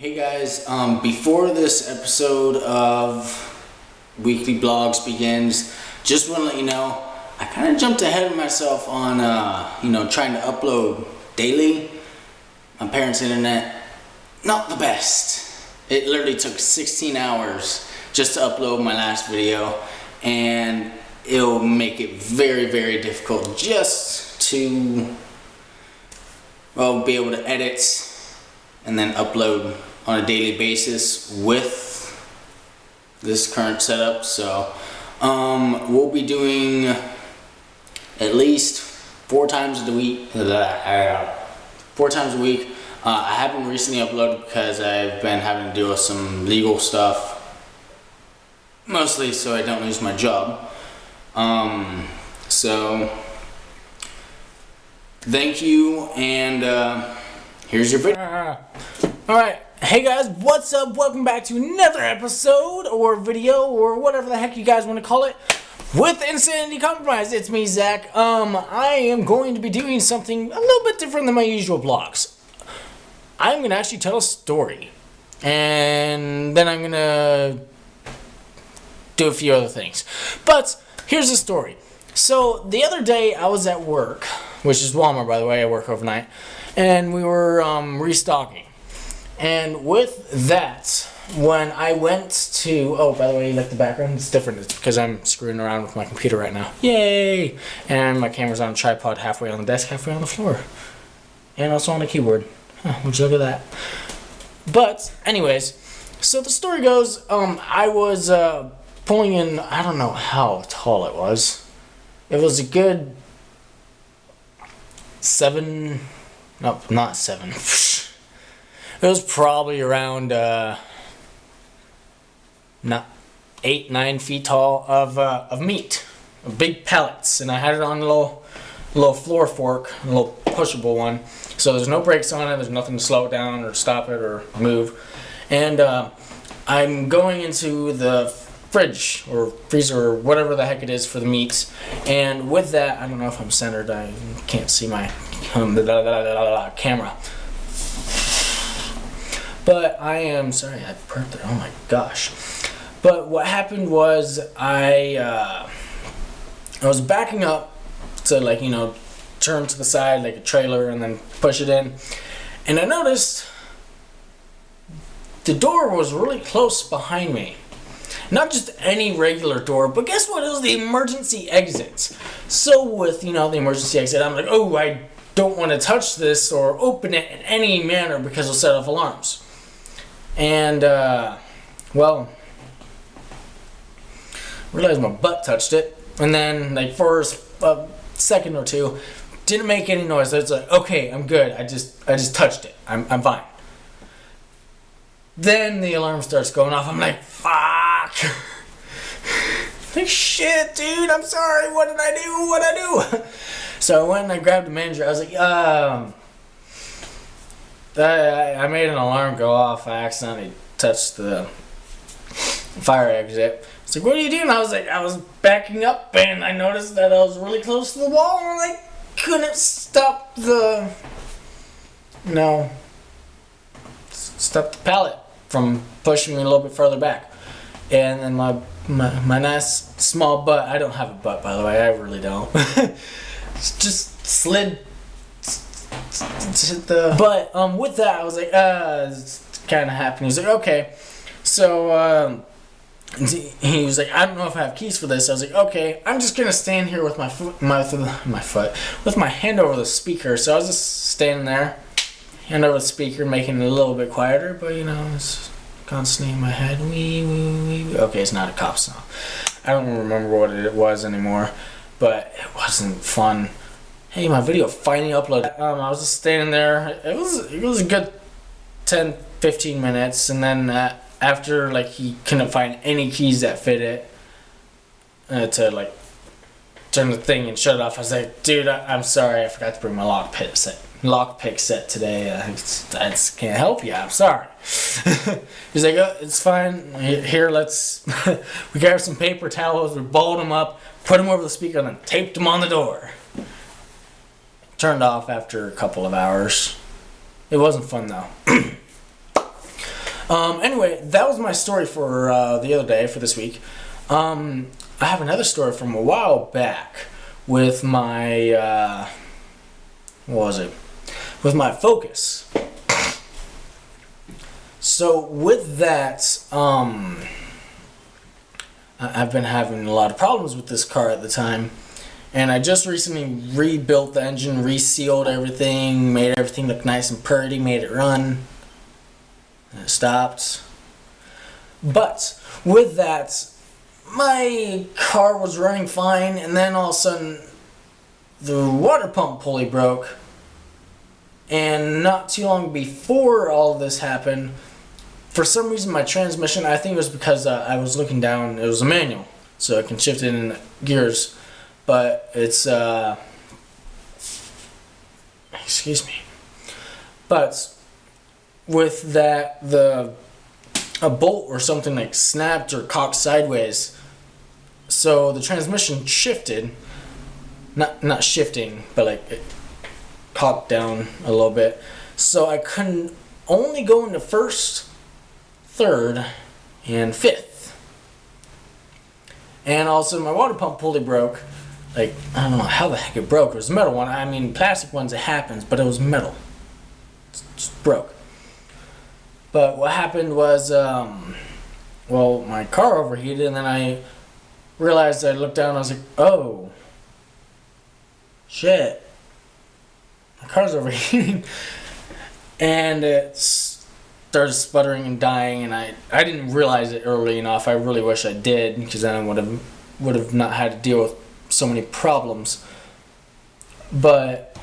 Hey guys, before this episode of Weekly Blogs begins, just want to let you know, I kind of jumped ahead of myself on, trying to upload daily. My parents' internet, not the best. It literally took 16 hours just to upload my last video, and it'll make it very, very difficult just to, be able to edit and then upload on a daily basis with this current setup. So we'll be doing at least 4 times a week. I haven't recently uploaded because I've been having to deal with some legal stuff, mostly so I don't lose my job. So thank you, and here's your video. Alright, hey guys, what's up? Welcome back to another episode, or video, or whatever the heck you guys want to call it, with Insanity Compromise. It's me, Zach. I am going to be doing something a little bit different than my usual vlogs. I'm going to actually tell a story, and then I'm going to do a few other things. But here's the story. So, the other day I was at work, which is Walmart, by the way. I work overnight, and we were restocking. And with that, when I went to, oh, by the way, you like the background? It's different. It's because I'm screwing around with my computer right now. Yay! And my camera's on a tripod, halfway on the desk, halfway on the floor. And also on the keyboard. Huh, would you look at that? But, anyways, so the story goes, I was pulling in, I don't know how tall it was. It was a good 7, nope, not 7. It was probably around 8, 9 feet tall of meat, of big pellets, and I had it on a little floor fork, a little pushable one. So there's no brakes on it. There's nothing to slow it down or stop it or move. And I'm going into the fridge or freezer or whatever the heck it is for the meats. And with that, I don't know if I'm centered. I can't see my camera. But I am sorry, I burnt it. Oh my gosh! But what happened was I was backing up to turn to the side like a trailer and then push it in, and I noticed the door was really close behind me. Not just any regular door, but guess what? It was the emergency exit. So with the emergency exit, I'm like, oh, I don't want to touch this or open it in any manner because it'll set off alarms. And, realized my butt touched it, and then, for a second or two, didn't make any noise. It's like, okay, I'm good, I just touched it, I'm fine. Then the alarm starts going off. I'm like, fuck! Like, shit, dude, I'm sorry, what'd I do? So when I grabbed the manager, I was like, I made an alarm go off. I accidentally touched the fire exit. It's like, what are you doing? I was backing up, and I noticed that I was really close to the wall, and I couldn't stop the pallet from pushing me a little bit further back. And then my nice small butt, I don't have a butt, by the way, I really don't, just slid. But with that, I was like, it's kind of happening. He's like, okay. So he was like, I don't know if I have keys for this. I was like, okay, I'm just gonna stand here with with my hand over the speaker. So I was just standing there, hand over the speaker, making it a little bit quieter. But it's constantly in my head. Okay, it's not a cop song. I don't remember what it was anymore, but it wasn't fun. Hey, my video finally uploaded. I was just standing there. It was a good 10-15 minutes, and then after he couldn't find any keys that fit it to turn the thing and shut it off. I was like, dude, I'm sorry, I forgot to bring my lockpick set today. I just can't help you. I'm sorry. He's like, oh, it's fine. Here, let's. We grabbed some paper towels. We balled them up, put them over the speaker, and then taped them on the door. Turned off after a couple of hours. It wasn't fun though. Anyway, that was my story for the other day, for this week. I have another story from a while back with my, what was it? With my Focus. So with that, I've been having a lot of problems with this car at the time. And I just recently rebuilt the engine, resealed everything, made everything look nice and pretty, made it run. And it stopped. But with that, my car was running fine, and then all of a sudden the water pump pulley broke. And not too long before all of this happened, for some reason my transmission, I think it was because I was looking down, it was a manual, so I can shift it in gears. But it's, excuse me. But with that, a bolt or something like snapped or cocked sideways. So the transmission shifted, not shifting, but like it cocked down a little bit. So I couldn't only go into first, third, and fifth. And also my water pump pulley broke. Like, I don't know how the heck it broke. It was a metal one. I mean, plastic ones, it happens, but it was metal. It just broke. But what happened was, well, my car overheated, and then I realized, I looked down and I was like, oh, shit. My car's overheating. And it started sputtering and dying, and I didn't realize it early enough. I really wish I did, because then I would have not had to deal with so many problems. But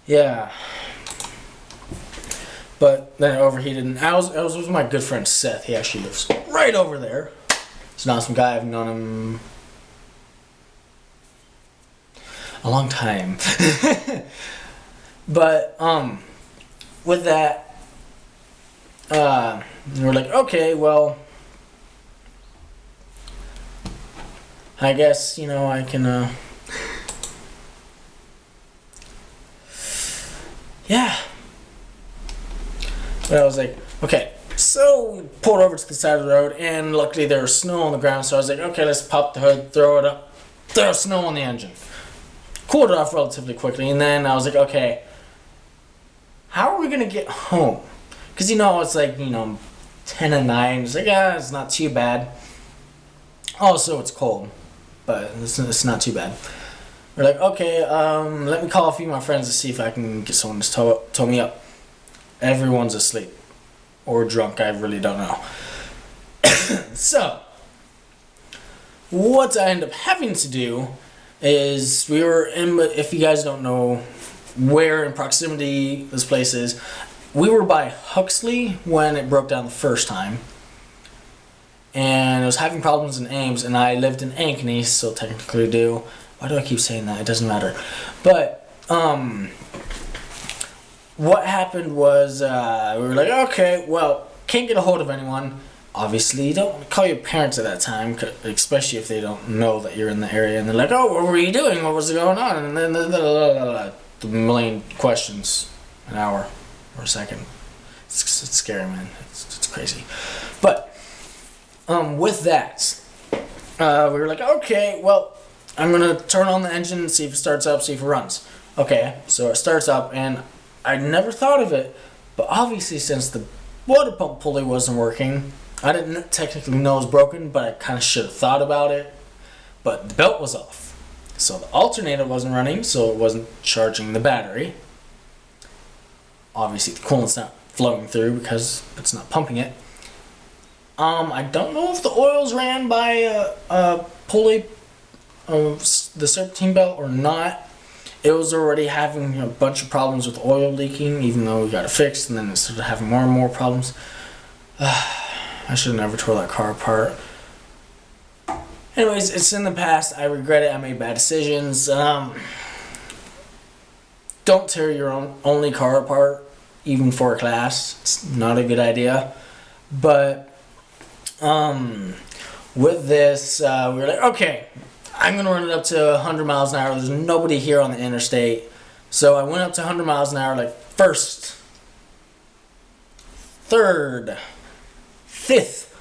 yeah, but then it overheated, and I was with my good friend Seth. He actually lives right over there. He's an awesome guy. I've known him a long time. But with that, we're like, okay, well, I guess, you know, I can, yeah. But I was like, okay. So we pulled over to the side of the road, and luckily there was snow on the ground, so I was like, okay, let's pop the hood, throw it up, throw snow on the engine. Cooled it off relatively quickly, and then I was like, okay, how are we going to get home? Because, you know, it's like, you know, 10 and 9. It's like, yeah, it's not too bad. Also, it's cold. But it's not too bad. We're like, okay, let me call a few of my friends to see if I can get someone to tow me up. Everyone's asleep. Or drunk, I really don't know. So, what I end up having to do is, we were in, if you guys don't know where in proximity this place is, we were by Huxley when it broke down the first time. And I was having problems in Ames, and I lived in Ankeny, so technically do. Why do I keep saying that? It doesn't matter. But, what happened was, we were like, okay, well, can't get a hold of anyone. Obviously, you don't call your parents at that time, especially if they don't know that you're in the area, and they're like, oh, what were you doing? What was going on? And then the million questions an hour or a second. It's scary, man. It's crazy. But, with that, we were like, okay, well, I'm going to turn on the engine, see if it starts up, see if it runs. Okay, so it starts up, and I never thought of it, but obviously since the water pump pulley wasn't working, I didn't technically know it was broken, but I kind of should have thought about it. But the belt was off. So the alternator wasn't running, so it wasn't charging the battery. Obviously the coolant's not flowing through because it's not pumping it. I don't know if the oils ran by a pulley of the serpentine belt or not. It was already having a bunch of problems with oil leaking, even though we got it fixed, and then it started having more and more problems. I should have never tore that car apart. Anyways, it's in the past. I regret it. I made bad decisions. Don't tear your only car apart, even for a class. It's not a good idea. But with this, we were like, okay, I'm going to run it up to 100 miles an hour. There's nobody here on the interstate. So I went up to 100 miles an hour like first, third, fifth,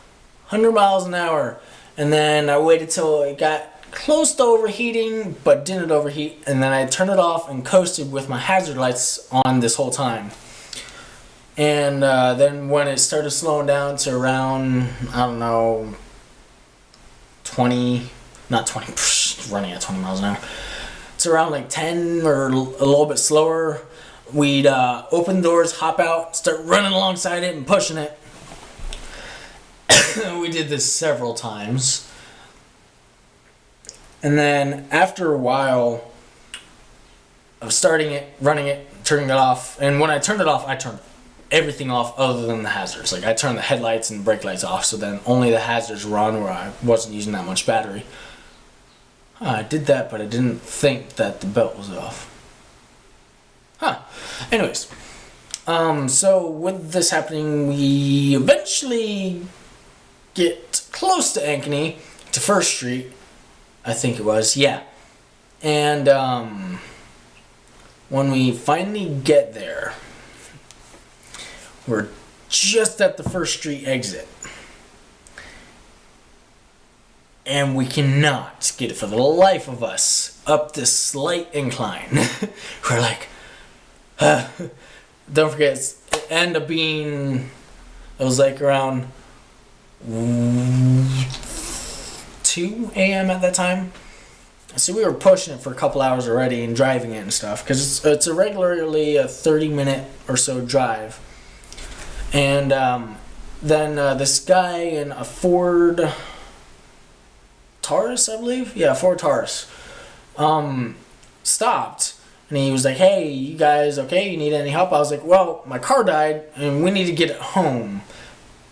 100 miles an hour. And then I waited till it got close to overheating, but didn't overheat. And then I turned it off and coasted with my hazard lights on this whole time. And then when it started slowing down to around, I don't know, 20, not 20, running at 20 miles an hour. It's around like 10 or a little bit slower. We'd open the doors, hop out, start running alongside it and pushing it. We did this several times. And then after a while of starting it, running it, turning it off, and when I turned it off, I turned everything off other than the hazards. Like I turned the headlights and brake lights off, so then only the hazards were on where I wasn't using that much battery. I did that, but I didn't think that the belt was off. Anyways, so with this happening, we eventually get close to Ankeny, to First Street, I think it was, yeah. And when we finally get there, we're just at the First Street exit. And we cannot get it for the life of us up this slight incline. We're like, don't forget, it ended up being, it was like around 2 a.m. at that time. So we were pushing it for a couple hours already and driving it and stuff, because it's a regularly a 30-minute or so drive. And then this guy in a Ford Taurus, I believe? Yeah, Ford Taurus. Stopped. And he was like, hey, you guys okay? You need any help? I was like, well, my car died and we need to get it home,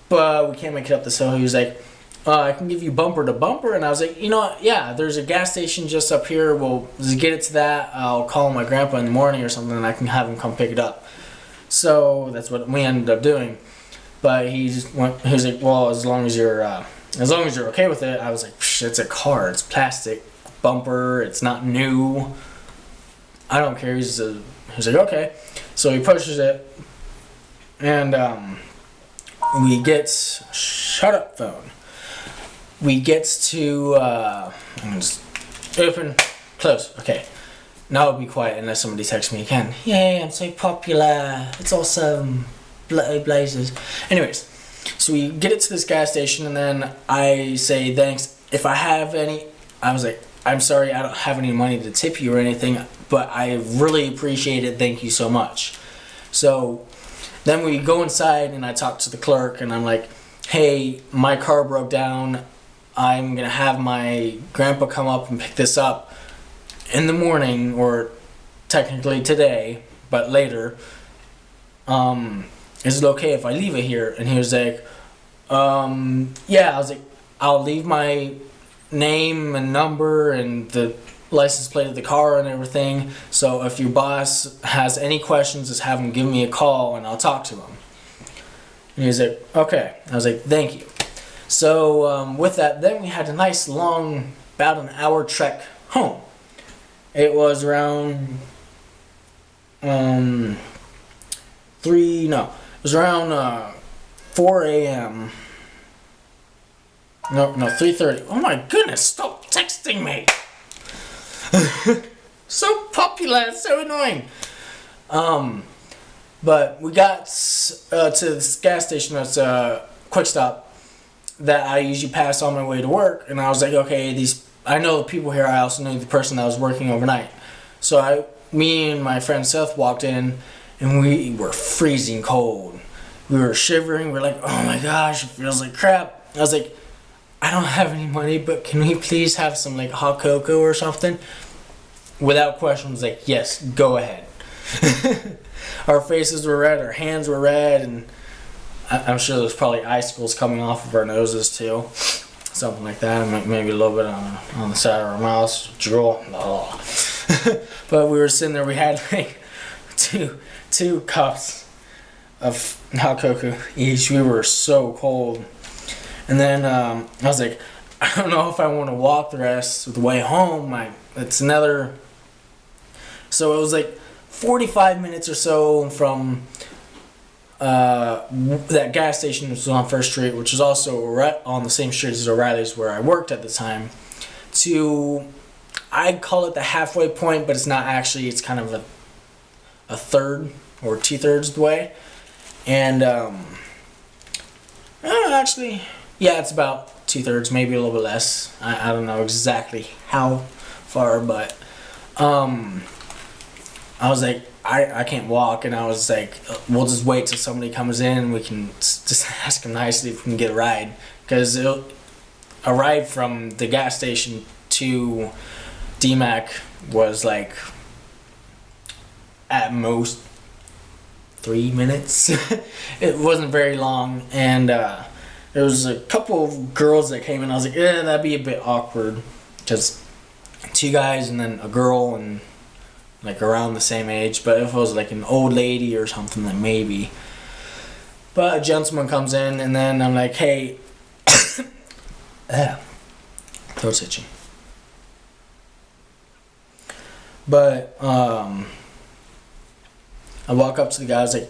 but we can't make it up this hill. He was like, I can give you bumper to bumper. And I was like, you know what? Yeah, there's a gas station just up here. We'll just get it to that. I'll call my grandpa in the morning or something and I can have him come pick it up. So that's what we ended up doing. But he was like, well, as long as you're okay with it. I was like, it's a car, it's plastic, bumper, it's not new. I don't care. He's like, okay. So he pushes it, and we get, shut up phone. We get to, I'm just open, close, okay. Now I'll be quiet unless somebody texts me again. Yay, I'm so popular, it's awesome, blazers. Anyways, so we get it to this gas station, and then I say thanks. If I have any, I was like, I'm sorry, I don't have any money to tip you or anything, but I really appreciate it. Thank you so much. So then we go inside, and I talk to the clerk, and I'm like, hey, my car broke down. I'm going to have my grandpa come up and pick this up in the morning, or technically today, but later. Is it okay if I leave it here? And he was like, yeah. I was like, I'll leave my name and number and the license plate of the car and everything. So if your boss has any questions, just have him give me a call and I'll talk to him. And he was like, okay. I was like, thank you. So with that, then we had a nice long, about an hour trek home. It was around it was around 4 a.m. No, 3:30. Oh my goodness, stop texting me. So popular, it's so annoying. But we got to this gas station that's a quick stop that I usually pass on my way to work, and I was like, okay, I know the people here. I also knew the person that was working overnight. So me and my friend Seth walked in, and we were freezing cold. We were shivering. We're like, oh my gosh, it feels like crap. I was like, I don't have any money, but can we please have some like hot cocoa or something? Without question, was like, yes, go ahead. Our faces were red, our hands were red, and I'm sure there's probably icicles coming off of our noses too. Something like that, maybe a little bit on the side of our mouths, drool. But we were sitting there, we had like two cups of hot cocoa each. We were so cold. And then I was like, I don't know if I want to walk the rest of the way home. It's another. So it was like 45 minutes or so from that gas station, which was on First Street, which was also right on the same street as O'Reilly's where I worked at the time, to, I'd call it the halfway point, but it's not actually. It's kind of a third or 2/3 the way. And actually, yeah, it's about 2/3, maybe a little bit less. I don't know exactly how far, but I was like, I can't walk, and I was like, we'll just wait till somebody comes in and we can just ask them nicely if we can get a ride, because a ride from the gas station to DMAC was like at most 3 minutes. It wasn't very long, and there was a couple of girls that came in. I was like, that'd be a bit awkward, because 2 guys and then a girl and like around the same age. But if it was like an old lady or something, then maybe. But a gentleman comes in, and then I'm like, hey, throat's itchy. But I walk up to the guy. I was like,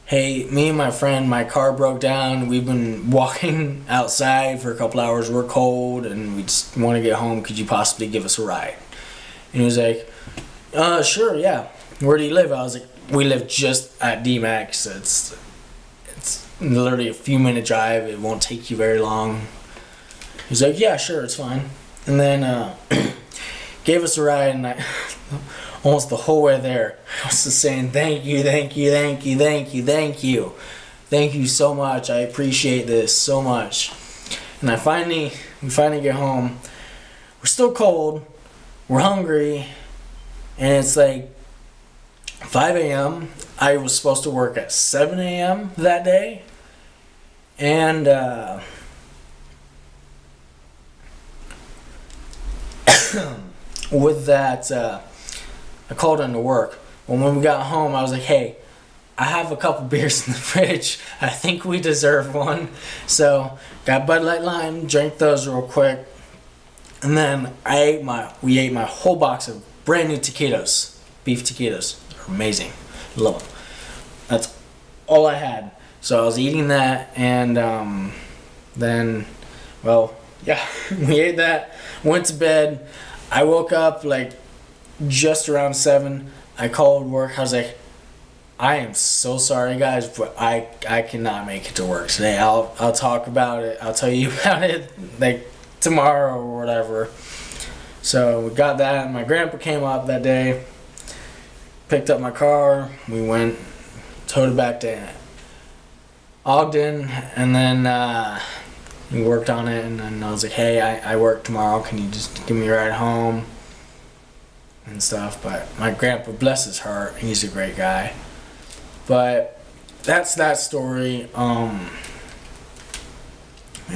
hey, me and my friend, my car broke down. We've been walking outside for a couple hours. We're cold and we just want to get home. Could you possibly give us a ride? And he was like, sure, yeah. Where do you live? I was like, we live just at DMAC, so it's literally a few minute drive. It won't take you very long. He's like, yeah, sure, it's fine. And then gave us a ride, and I almost the whole way there, I was just saying, thank you, thank you, thank you, thank you, thank you. Thank you so much. I appreciate this so much. And we finally get home. We're still cold. We're hungry. And it's like 5 a.m. I was supposed to work at 7 a.m. that day. And with that, I called in to work. Well, when we got home, I was like, hey, I have a couple beers in the fridge. I think we deserve one. So got Bud Light Lime, drank those real quick. And then we ate my whole box of brand new taquitos, beef taquitos. They're amazing. Love them. That's all I had. So I was eating that, and then, well, yeah, we ate that, went to bed. I woke up like just around 7. I called work. I was like, I am so sorry, guys, but I cannot make it to work today. I'll talk about it. I'll tell you about it like tomorrow or whatever. So we got that, and my grandpa came up that day, picked up my car, we went, towed it back to Ogden, and then we worked on it, and then I was like, hey, I work tomorrow, can you just give me a ride home and stuff. But my grandpa, bless his heart, he's a great guy. But that's that story. Man,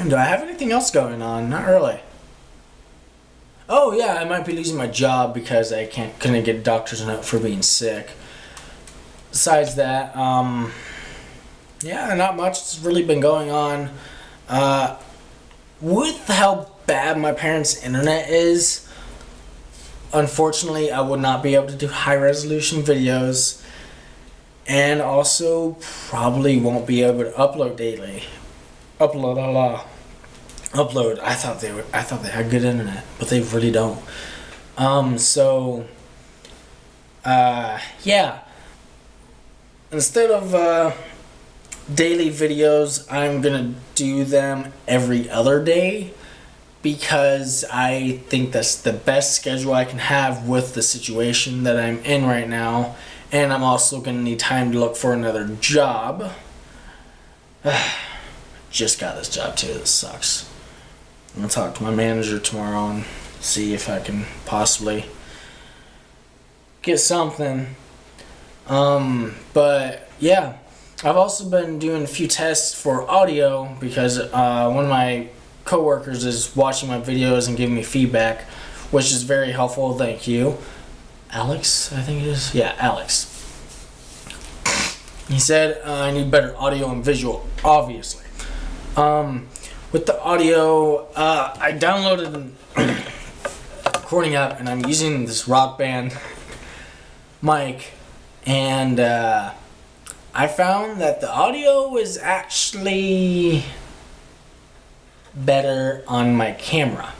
do I have anything else going on? Not really. Oh yeah, I might be losing my job because I couldn't get a doctor's note for being sick. Besides that, yeah, not much has really been going on. With how bad my parents' internet is, unfortunately, I would not be able to do high-resolution videos, and also probably won't be able to upload daily. Upload. I thought they had good internet, but they really don't. Yeah. Instead of daily videos, I'm gonna do them every other day, because I think that's the best schedule I can have with the situation that I'm in right now, and I'm also gonna need time to look for another job. Just got this job too. This sucks. I'm gonna talk to my manager tomorrow and see if I can possibly get something. But yeah, I've also been doing a few tests for audio, because one of my coworkers is watching my videos and giving me feedback, which is very helpful. Thank you, Alex. I think it is. Yeah, Alex. He said I need better audio and visual, obviously. With the audio, I downloaded a recording app, and I'm using this Rock Band mic, and I found that the audio is actually better on my camera.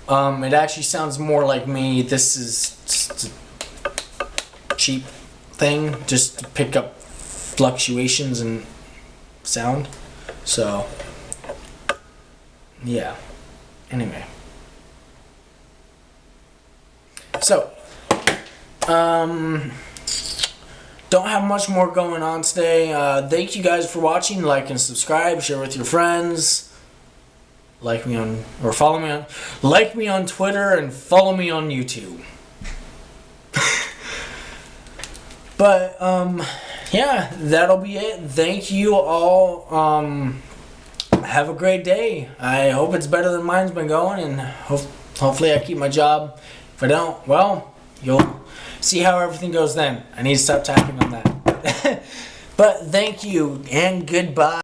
It actually sounds more like me. This is just a cheap thing just to pick up fluctuations in sound. So, yeah. Anyway. So, don't have much more going on today. Thank you guys for watching. Like and subscribe. Share with your friends. Like me on, or follow me on, like me on Twitter and follow me on YouTube. But, yeah, that'll be it. Thank you all. Have a great day. I hope it's better than mine's been going, and hopefully I keep my job. If I don't, well, you'll see how everything goes then. I need to stop tapping on that. But thank you, and goodbye.